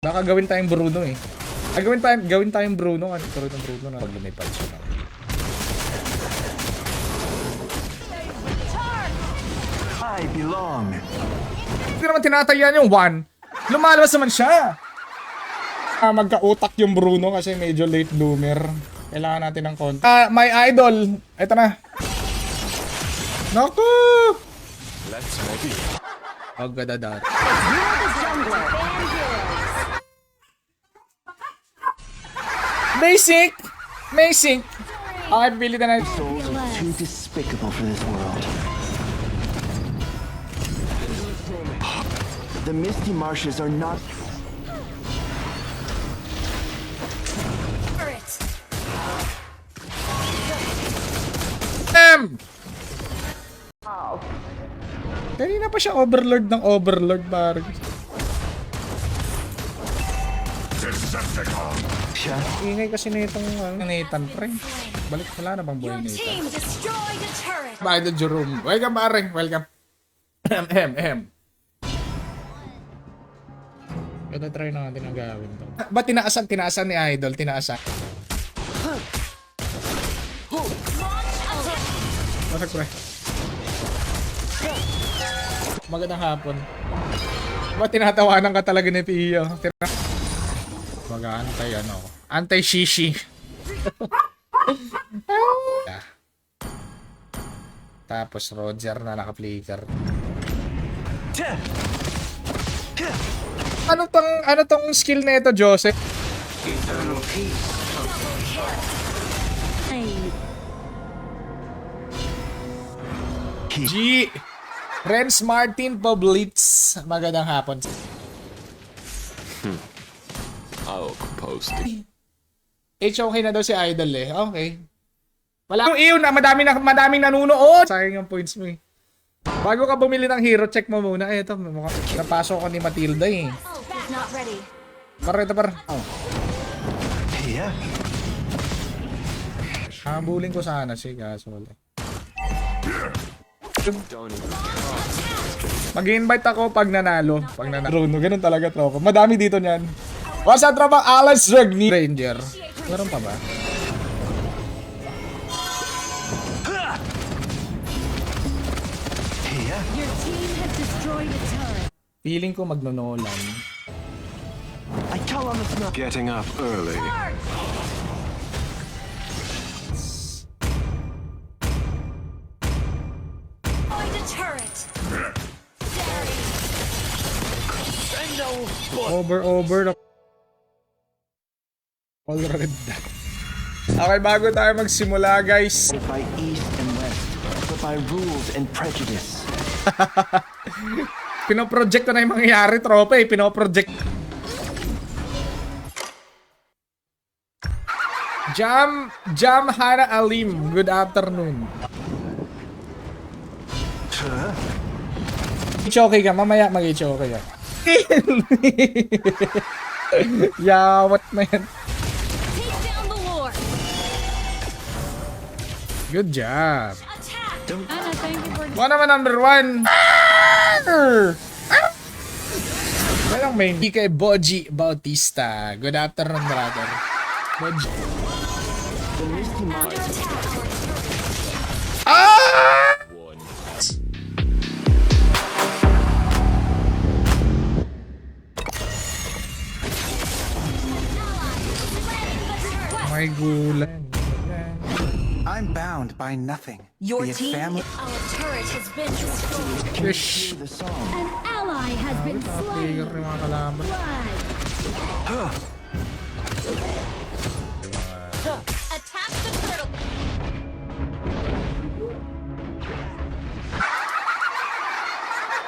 Baka gawin tayong Bruno eh. Ay, gawin tayong Bruno. Ano ito rin ng Bruno na pag lumipad siya. I belong. Hindi naman tinatayan yung 1. Lumalabas naman siya. Magka-utak yung Bruno kasi medyo late bloomer. Kailangan natin ng konti. My idol. Ito na. Naku! Let's make it. Agadadat. Basic! Basic! Okay, pipili na natin. Souls are too despicable for this world. The misty marshes are not. Kanina pa siya overlord ng overlord, parang. Siya. Ingay kasi na itong Nathan, pre. Balik, wala na bang buhay Your Nathan? team destroyed a turret. Bye to Jerome. Welcome, pare. Welcome. Ito try na natin ang gawin to. Ba't tinaasan ni Idol? Tinaasan. Bakit, pre? Magandang hapon. Ba't tinatawanan ka talaga ni Pio? Mag-antay ano. Anti-shishi. Tapos Roger na naka-flicker. Ano tong skill na ito, Joseph? G. Renz Martin Poblitz. Magandang hapon. I'll post it. Okay na daw si Idol eh. Okay. Wala yung iyo na madaming nanunood. Sayang yung points mo eh. Bago ka bumili ng hero, check mo muna. Ito, napasok ko ni Matilda eh. Is not ready. Ito par. Yeah. Habulin ko sana si kaso wala. Mag-invite ako pag nanalo. Bruno, ganun talaga tropa. Madami dito niyan. What's up tropa? Alex Regni Ranger. Meron pa ba? Your team has destroyed a turret. Feeling ko magnonolan. I tell on the smell. Getting up early. Destroyed a turret. Over. All red. Okay, bago tayo magsimula guys. By east and west, but by rules and prejudice. Pinoproject ko na yung mangyayari, tropa eh. Pinoproject. Jam Hana Alim. Good afternoon. Okay ka, mamaya mag-okay ka. Yeah, what man? Take down the Lord. Good job. Attack. Ana, thank you for One naman number 1. Walang main. Kay Boji Bautista. Good afternoon, brother. Boji. The misty marshes. Ah! My gulan. I'm bound by nothing. Your Be it team. family. Our turret has been destroyed. Fish. The song. an ally has been slain. Trigger yung mga kalaban. Blood. Attack the turtle.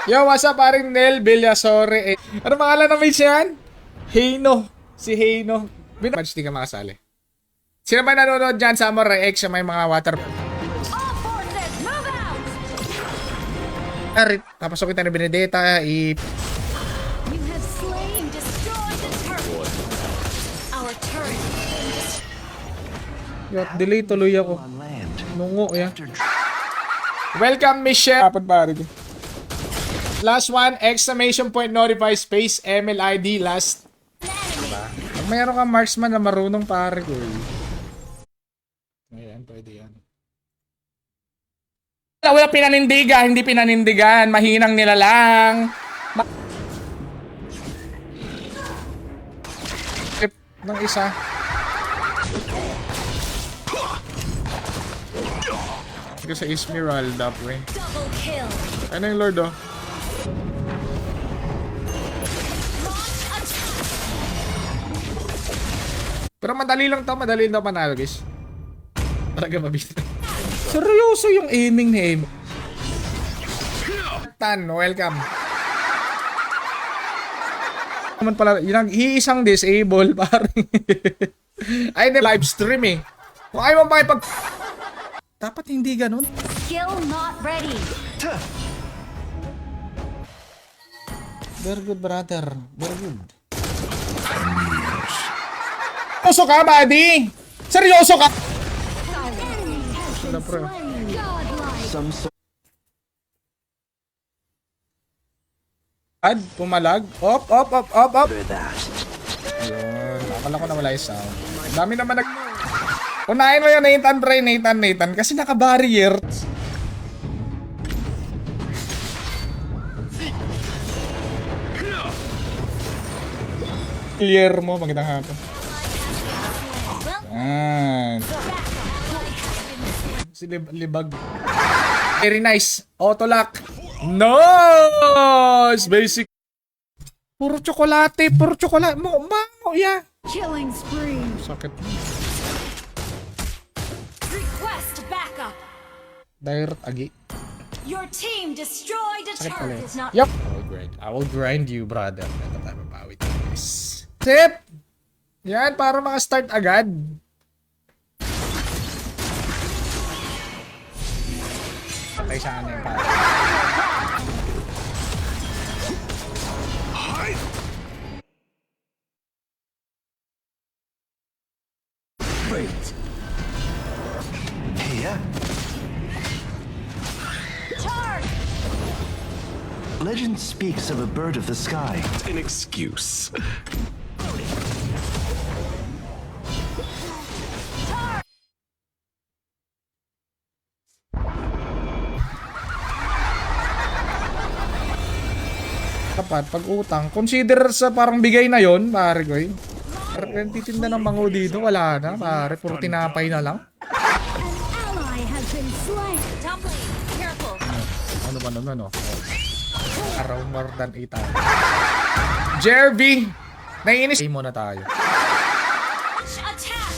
Yo, what's up, paring Nel Villasore? Ano pangalan ng mage yan? Heino. Si Heino. Match di ka makasali. Sino ba nanonood dyan? Samurai X, may mga water... All forces, move out. Tapos kita ni Benedetta, You have slain, destroyed the turret. Our turret has been destroyed. delay tuloy ako. On land. Nungo, yan. After Welcome, Michelle. Dapat pare. Last one, exclamation point notify space MLID last. ba? Pag mayroon kang marksman na marunong pare ko eh. Ayan, pwede yan. Wala pinanindigan, hindi pinanindigan. Mahinang nila lang. Tip ng isa. Ito sa Esmeralda, pre. Double kill. Ano yung Lord, oh? Launch attack. Pero madali lang to, madali lang to panalo, guys. Talaga mabisa. Seryoso yung aiming ni aim. Tan, welcome. Naman pala, yung iisang disable, parang. Ay, live stream eh. Kung ayaw mo makipag... Dapat hindi ganun. Skill not ready. Very good, brother. Very good. Seryoso ka, buddy? Seryoso ka? Wala, bro. Ad, pumalag. Op. Ayun. Akala ko na wala yung sound. Dami naman nag... Unahin mo yun, Nathan, pre. Nathan. Kasi naka-barrier. Clear mo. Magandang hapon. Yan. Si Libag. Very nice. Auto lock. Nice! Basic. Puro tsokolate. Mango, yeah. Killing spree. Sakit. Request backup. Direct agi. Your team destroyed a Sakit pala. turret. Is not Yup. I will grind you, brother. Ito tayo mabawi tayo, guys. Sip! Yan, para maka-start agad. Patay sa akin yung pare. Here. charge. Legend speaks of a bird of the sky. An excuse. Dapat, pag utang, consider sa parang bigay na yon, pare ko eh. Pero titinda ng mango dito, wala na, pare. Puro tinapay na lang. An ally has been slain. Top lane. Careful. Ano ba naman, oh? Araw more than 8 hours. Jervy! Naiinis. Game muna tayo. Attack.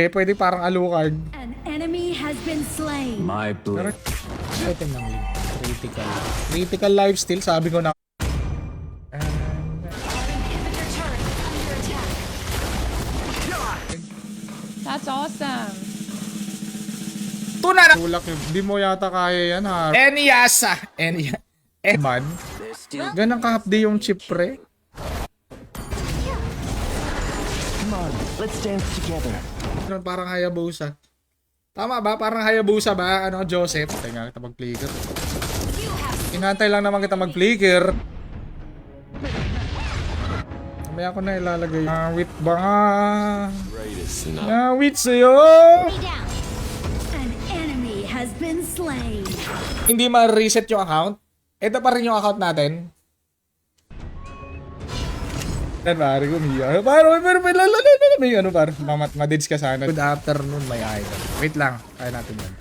Pwede parang Alucard. An enemy has been slain. My Pero, blade. item ng link. Critical lifesteal, sabi ko na. Inhibitor turret under attack. That's awesome. Tuna na! Tulak yun. Hindi mo yata kaya yan, ha? Enyasa! Eman? Ganang kahapdi yung chip, pre. Come on, let's dance together. Parang Hayabusa. Tama ba? Parang Hayabusa ba? Ano, Joseph? Teka, kita mag-flicker. Inantay lang naman kita mag-flicker. Mamaya ko na ilalagay. Wait ba nga? Greatest enough. Wait sa'yo! Enemy down. An enemy has been slain. Hindi ma-reset yung account. Ito pa rin yung account natin. Yan pare ko niya. Pero may ano pare. Madids ka sana. Good afternoon, my idol. Wait lang. Kaya natin yan.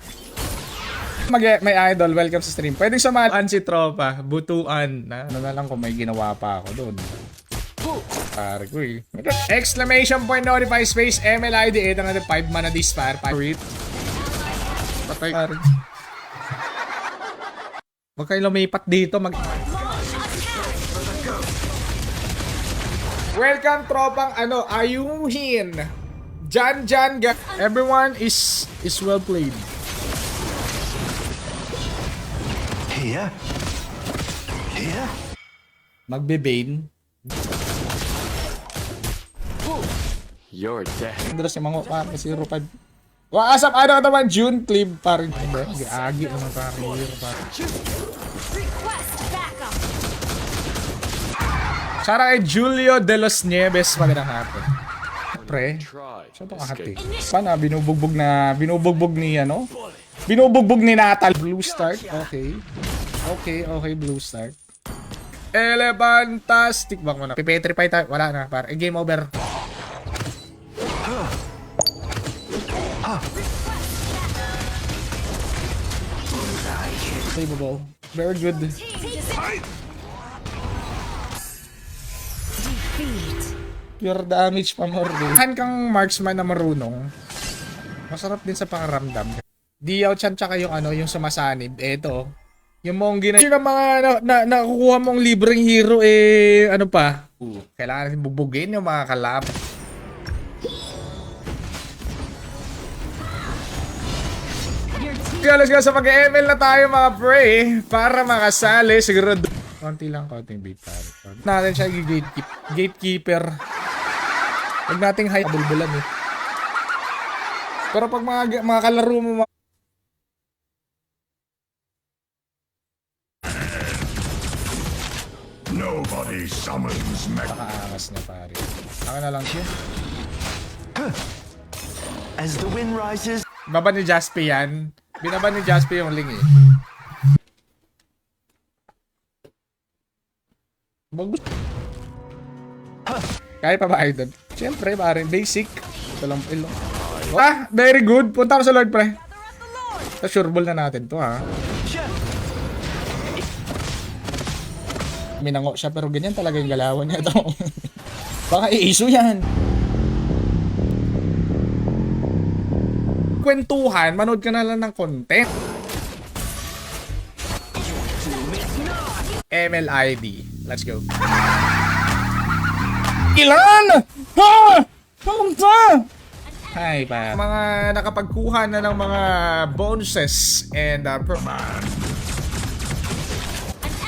May idol, welcome sa stream. Pwedeng samahan si tropa. Butuan. Ano na lang kung may ginawa pa ako doon. Pare ko eh. Exclamation point notify space MLID 805 mana dispar. Read. Patay pare. Huwag kayo lumipat dito. Welcome tropang ayuhin. Jan. Everyone is well played. Here. Magbe-bane. You're dead. Andras yung mga parang 05. Asap naman June Clip parang. Agi naman parang hero parang. Request backup. Shout out kay Julio de los Nieves. Magandang hapon. Pre, Try. siya itong kahati. Escape. Paano? Binubugbog ni ano? Binubugbog ni Natal. Blue start. Okay. Okay, blue start. Elefantastic. Bak mo na. Pipetrify tayo. Wala na. Game over. Savable. Very good. Pure damage pa more din. Han kang marksman na marunong. Masarap din sa pangaramdam. Diyaw Chan tsaka yung ano, yung sumasanib. Eto. Yung Monggi na yung mga nakukuha mong libreng hero ano pa? Kailangan natin bubugin yung mga kalab. Kaya let's go sa pag-ML na tayo mga pre. Para makasali siguro. Konting bait pare. Natin siya gatekeeper. Huwag nating high bulbulan eh. Pero pag mga kalaro mo Nobody summons me. makaangas na pare. Ako na lang siya. As the wind rises, Baba ni Jaspi yan. Binaba ni Jaspi yung ling eh. Bagus. Kaya pa ba kayo doon? Siyempre pare, basic. Ito lang ilong. Ah, very good. Punta ko sa Lord pre. Sa sureball na natin to ha. Minango siya pero ganyan talaga yung galawan niya to. Baka i-issue yan. Kwentuhan, manood ka na lang ng content. MLID. Let's go. Ilan? Ha! Pumunta! Hi pa. Mga nakapagkuha na ng mga bonuses and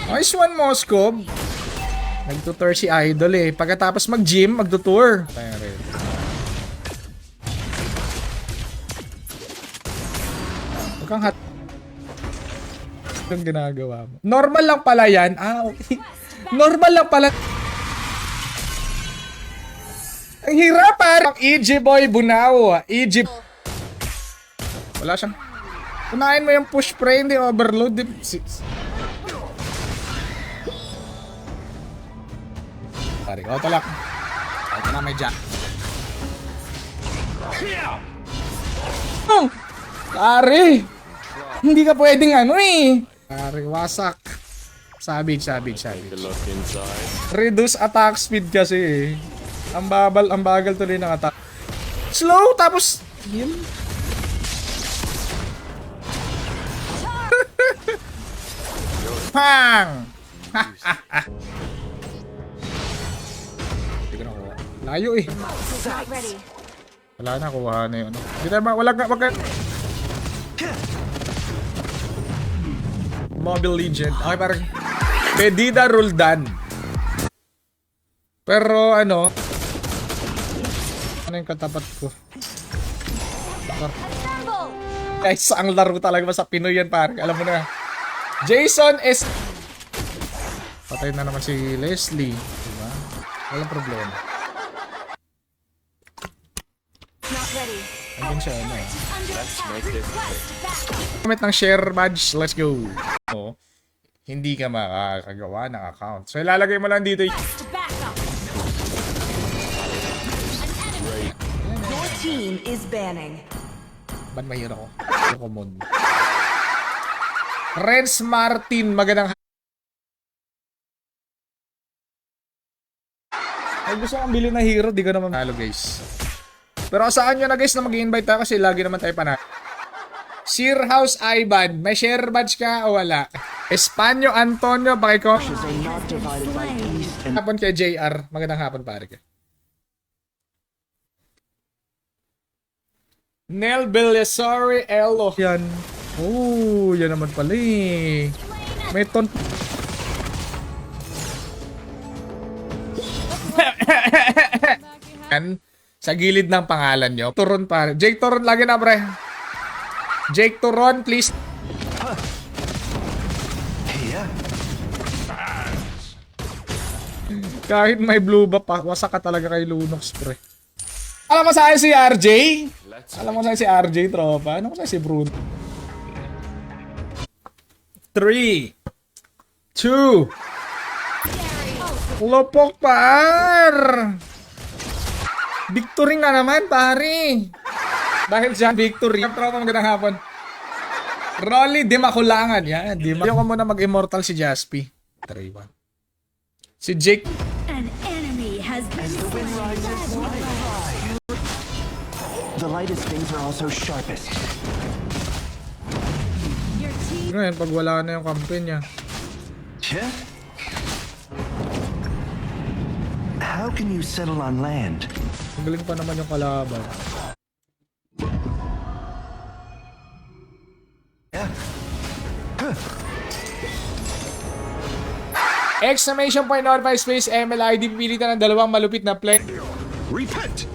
nice one, Moscow. Nagtutour si Idol eh. Pagkatapos mag-gym, magtutour. Pare. Huwag kang hat. Anong ginagawa mo? Normal lang pala yan. Ah, okay. Normal lang pala. Ang hirap parang EG boy Bunao. EG. Wala siyang. Unahin mo yung push pre, hindi overload. Pare, auto lock. Auto na may jack. Oh, pare. Hindi ka pwedeng ano eh. Pare, wasak. Savage. Look inside. Reduce attack speed kasi eh. Ang bagal tuloy ng attack. Slow, tapos heal. Pang! Hindi ko nakuha. Layo eh. Not ready. Wala na, kuha na yun. Hindi na, wag ka. Mobile Legend. Okay, parang Pedida Roldan. Pero ano yung katapat ko? Assemble! Guys, ang laro talaga sa Pinoy yan pare. Alam mo na. Jason is... Patay na naman si Leslie. Diba? Walang problema. Not ready. Andun siya ano eh. Under attack. Request back. Comment ng share badge. Let's go. Hindi ka makakagawa ng account. So ilalagay mo lang dito. To back up. Your team is banning. Ban mahirap ko. Common. Renz Martin. Magandang ay gusto kong bilhin na hero. Di ko naman halo guys. Pero saan nyo na guys na mag-i-invite tayo kasi lagi naman tayo panalo. Sir House Ivan. May share badge ka o wala? Espanyo Antonio. Pakiko. are not divided by east and Hapon kay JR. Magandang hapon pare ka. Nel Belisauri Elo. Yan. Oh, yan naman pala eh. May ton... Yan. Sa gilid ng pangalan nyo. Turon pare. Jake Turon lagi na pre. Jake Turon please. here. Kahit may blue buff pa, wasak ka talaga kay Lunox, pre. Alam mo sa akin si RJ? Alam mo sa akin si RJ, tropa? Ano ko sa si Bruno? 3, 2, lopok par! Victory nga naman, pare! Dahil dyan, victory. Tropa, magandang hapon. Rolly, di makulangan. Yan, di makulangan. Ayaw ko muna mag-immortal si Jaspi. 3-1. Si Jake. An enemy has been As the wind rises, I fly. The lightest things are also sharpest. Your team Ngayon, pag wala na yung kampi niya. Yeah? How can you settle on land? Magaling pa naman yung kalaban. Yeah? Exclamation point on my space MLID. Pipilitan ng dalawang malupit na play. Repent.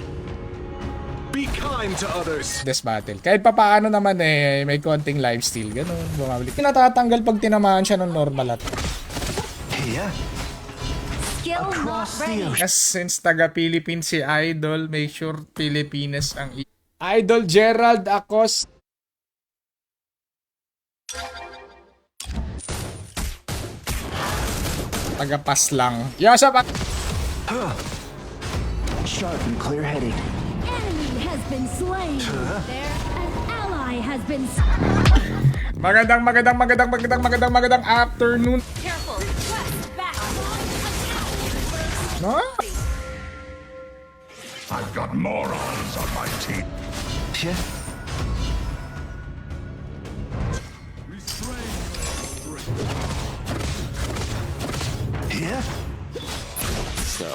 Be kind to others. This battle. Kahit pa paano naman may konting lifesteal. Ganun, bumabalik. Natatanggal pag tinamaan siya ng normal at. Yeah? Skill not Across the ready. ocean. Yes, since taga-Philippines si Idol, make sure Pilipinas ang Idol Gerald Acos. Taga-pass lang. Yasa pa. Sharp and clear-headed. enemy has been slain. There, an ally has been Magandang afternoon. Careful. Quest back. No? I've got morons on my team. Yeah? Yeah? So,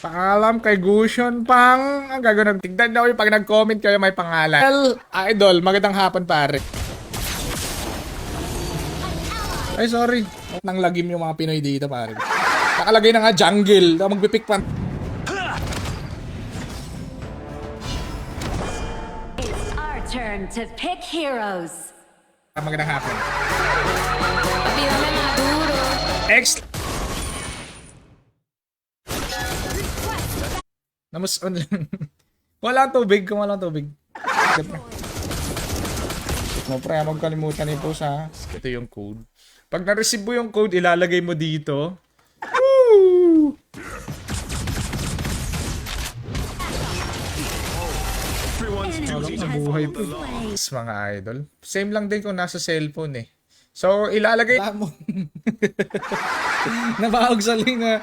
Paalam kay Gusion Pang. Ang gagawin. Tignan na pag nag-comment kayo may pangalan. Well, Idol, magandang hapon pare. Ay, sorry. Nang lagim yung mga Pinoy dito pare. Nakalagay na nga jungle. Magpipick pa. It's our turn to pick heroes. Magandang hapon. X. Namus on lang. Walang tubig kung walang tubig. No, pre, magkalimutan ito sa. Ito yung code. Pag na-receive mo yung code, ilalagay mo dito. Woo! enemy has Nabuhay been po. slain. Yes, mga idol. Same lang din kung nasa cellphone eh. So, ilalagay mo. Nabahog sa linga.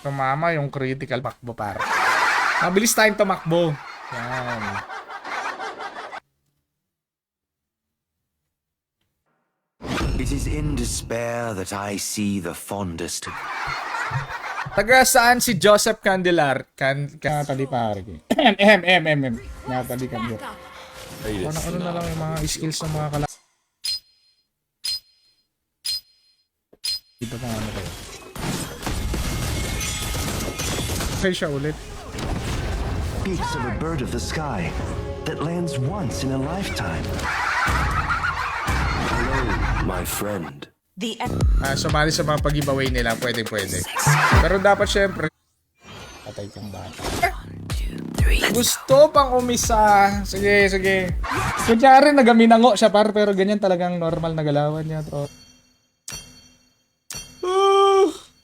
Tumama yung critical makbo para. Mabilis tayong tumakbo. Yan. It is in despair that I see the fondest. Taga saan si Joseph Candelar? Natali pare. Natali Candelar. Ano na lang yung mga skills ng mga kala. Dito pa ano kayo. Okay siya ulit. Speaks of a bird of the sky that lands once in a lifetime. Hello, my friend. The Sumali sa mga pag-giveaway nila, pwede. Pero dapat syempre, patay kang bata. Gusto pang umisa. Sige. Kunyari, nagaminango siya pero ganyan talagang normal na galawan niya, bro.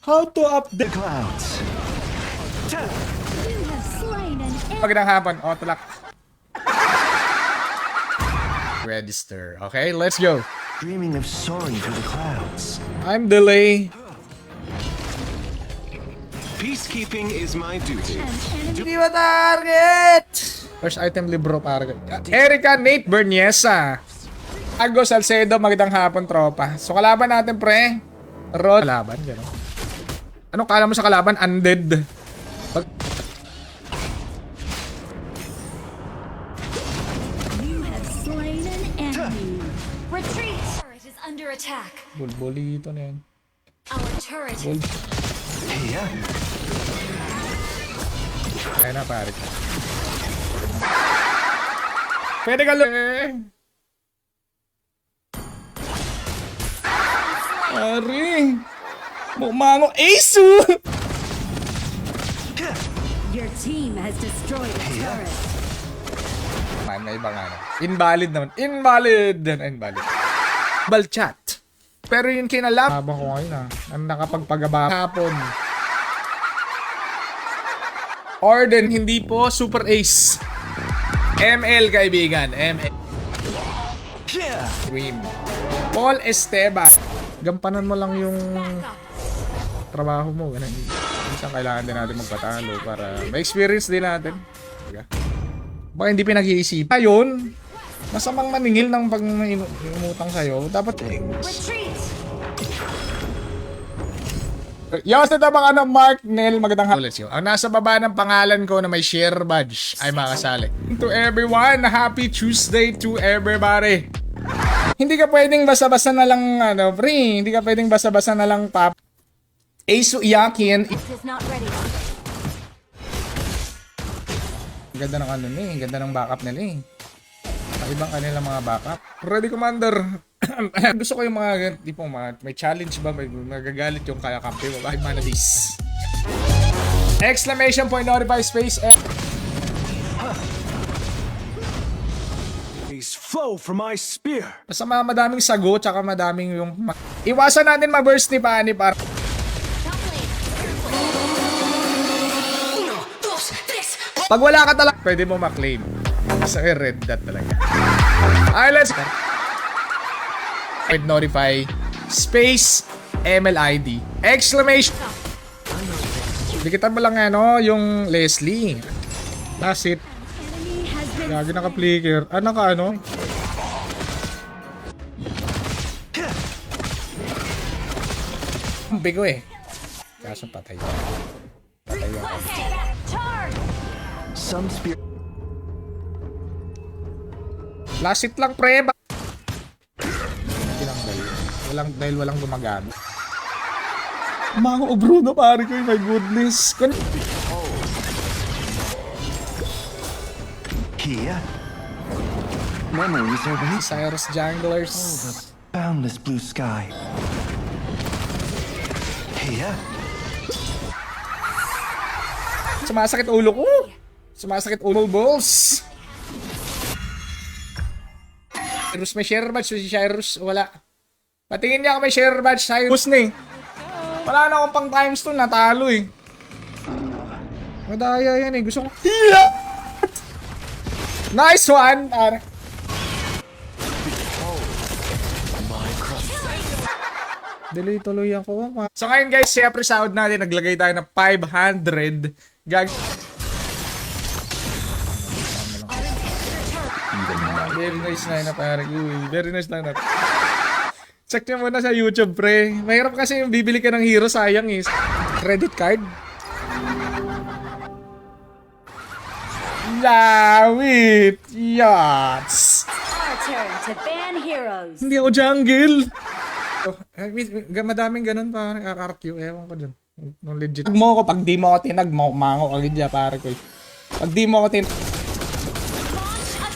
How to update? The clouds. You have slain an enemy. Magandang hapon, Otlak. Register. Okay, let's go. Dreaming of soaring through the clouds. I'm delay. Peacekeeping is my duty. An enemy Hindi ba target? First item libro para. Erica Nate Berniesa. Ago Salcedo, magandang hapon tropa. So kalaban natin pre. Rod. Kalaban, gano'n. Anong kala mo sa kalaban? Undead. you have slain an enemy. Retreat. Turret is under attack. Bulbulito na yan. Our turret Bul. Yeah? Kaya na pare. Pwede ka lang eh. Pare. Bumango. Ace! Your team has destroyed a turret. Man, may ibang ano. Invalid naman. Invalid! Invalid. Balchat. Pero yun kinalap. Habang ko ngayon ang nakapagpagaba Hapon. Orden, hindi po Super Ace. ML, kaibigan. ML. Dream. Paul Esteban. gampanan mo lang yung trabaho mo. Ganun. Minsan kailangan din natin magpatalo para may experience din natin. Baka hindi pinag-iisip. Ayun, masamang maningil ng pag umutang sa'yo. Dapat Retreat! Yo, sa mga ano, Mark, Nel, magandang hapon. Let's go. Ang nasa baba ng pangalan ko na may share badge ay makasali. To everyone, happy Tuesday to everybody. Hindi ka pwedeng basa-basa na lang, ano, pre. Hindi ka pwedeng basa-basa na lang tap. Ace Yakin. It is not ready. Ang ganda ng ano eh, ang ganda ng backup nila eh. Ibang kanila mga backup. Ready, Commander. Gusto ko yung mga, di po, mga, may challenge ba? May nagagalit yung kaya kampi mo. Bakit mana this? Exclamation point, notify space, Please flow from my spear. Basta madaming sagot, tsaka madaming yung... Iwasan natin ma-burst ni Pani para... Pag wala ka talaga, pwede mo ma-claim. Isa red dot talaga. Alright, let's go. With notify space MLID. Exclamation. Dikitan mo lang ano, yung Leslie. That's it. Enemy has been Lagi naka-flicker. Ah, naka ano? Bigo eh. Kaso patay. Patay yung... Some spear. Last hit lang, pre. Dahil walang gumagamit. Mga Bruno, pare ko, my goodness. Here. Memories are beneath Cyrus Junglers. boundless blue sky. Here. Sumasakit ulo ko. Sumasakit ulo, balls. Cyrus may share badge. Si Cyrus, wala. Patingin niya ako may share badge. Cyrus na eh. Wala na akong pang times 2. Natalo eh. Madaya yan eh. Gusto ko. Nice one! Delay tuloy ako. So ngayon guys, syempre sahod natin. Naglagay tayo ng 500. Gag... Very nice na yun, pare. Very nice lang na. Check nyo muna sa YouTube, pre. Mahirap kasi yung bibili ka ng hero, sayang eh. Credit card. Lawit! Yachts! Our turn to ban heroes. Hindi ako jungle! Madaming ganun, pare. RRQ. Ewan ko dun. Nung legit. Pag mo ako, pag di mo ako tinag, mango agad dyan, pare ko. Pag di mo ako tinag...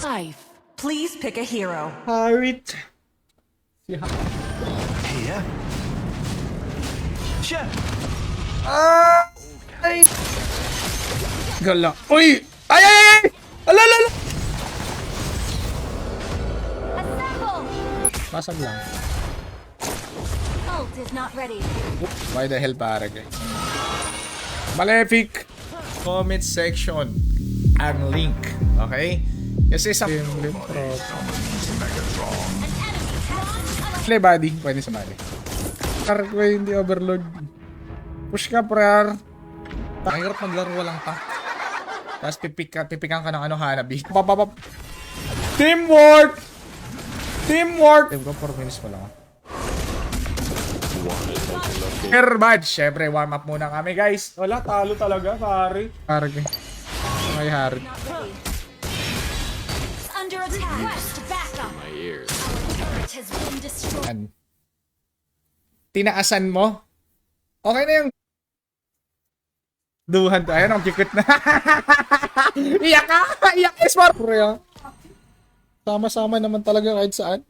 Life. Please pick a hero. Harit! Here. Chef. Ay! Gala. Uy! Ay, ay, ay! Alala! Assemble! Basag lang. Ult is not ready. Why the hell, pare ko? Malefic! Comment section ang link. Okay? Kasi sa... Play body. Pwede sumali. Pare ko hindi overload. Push ka, prayer. Mahirap maglaro walang pa. Tapos pipikan ka ng ano, Hanabi. Papapap. Teamwork! Teamwork! Save ko 4 minutes pa lang. Air badge. Siyempre, warm up muna kami, guys. Wala, talo talaga, pare. Pare ko. May harit. Under attack. Request backup. My ears. Turret has been destroyed. Tinaasan mo? Okay na yung... Duhan to. Ayun, ang kikit na. Iyak ka! Iyak ka, Smart! Pre, sama-sama naman talaga kahit saan.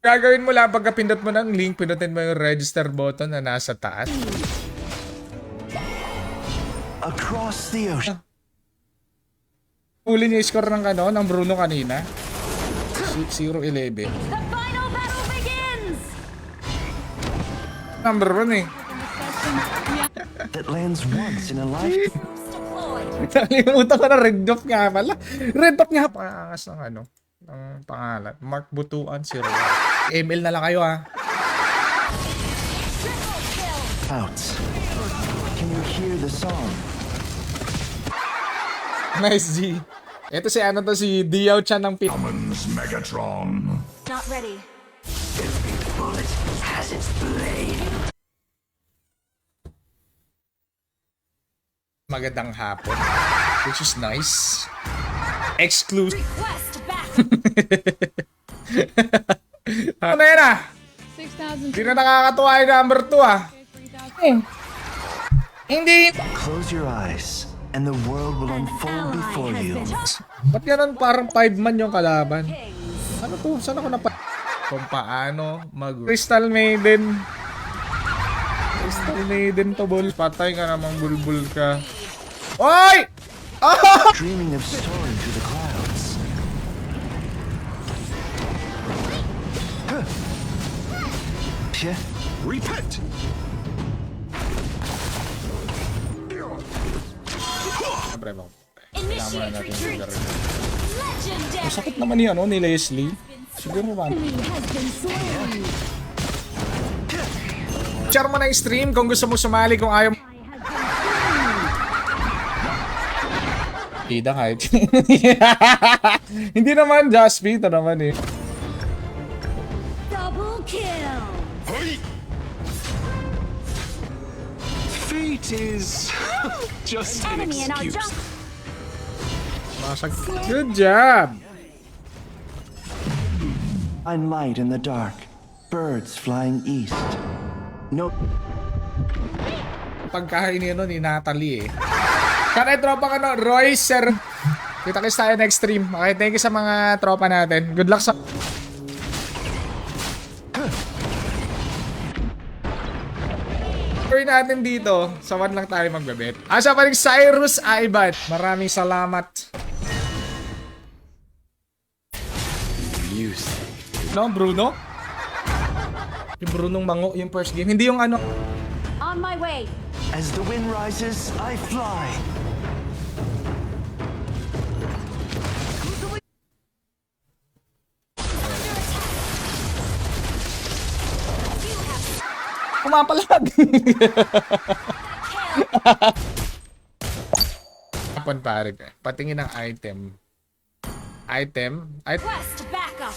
Gagawin mo lang pagkapindot mo ng link, pindutin mo yung register button na nasa taas. across the ocean. Huli niya yung score ng Bruno kanina. 0-11. The final battle begins! Number 1 eh. That lands once in a lifetime. Deployed. Nakalimutan ko na Red Dot nga pala. Red Dot nga pangangas ng ng pangalan. Mark Butuan si Roy. ML na lang kayo ha. Outs. Can you hear the song? Nice G. Ito si Diao Chan ng Pit. Not ready. Magandang hapon. Which is nice. Exclusive. Request back. Ano yan ah? 6,000. Hindi na nakakatuwa yung number 2 ah. 3,000. Hindi. Close your eyes, and the world will unfold before you. Ba't ganun parang 5 man yung kalaban? Ano to? Saan ako kung paano Crystal Maiden. Crystal Maiden to, bol. Patay ka namang bulbul ka. Oy! Oh! Dreaming of soaring through the clouds. Pye. Repent! Siyempre ba? Initiate natin retreat. yung Legendary. sakit naman ni Leslie. Siguro ba? Enemy has been slain. Share mo na yung stream kung gusto mo sumali, kung ayaw. Ida kahit. Hindi naman, Jaspi. Ito naman eh. Double kill. Fate is just an Enemy in our excuse. jungle. Masag. Good job! Find light in the dark. Birds flying east. No. Pagkain ni Natalie eh. Kanay tropa ka Roy, sir. Kita-kits tayo next stream. Okay, thank you sa mga tropa natin. Good luck sa... Gawin natin dito, sa 1 lang tayo magbebet. Asa pa rin Cyrus Aibat. Maraming salamat. No, Bruno? Yung Brunong Mango, yung first game. Hindi yung On my way. As the wind rises, I fly. pumapalag. Hapon pare. Patingin ng item. Request backup.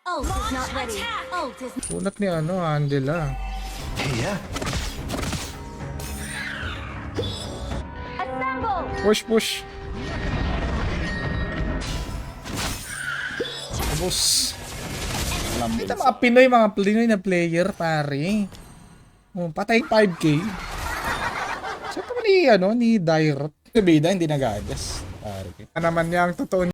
Ult is not ready. Ult is Unat ni Angela. Yeah. assemble. Push. Tapos kita mga Pinoy na player pare. Oh, patay 5k. Sa ni Direct. Si Bida hindi nagagas. Pare. Ano naman yang totoo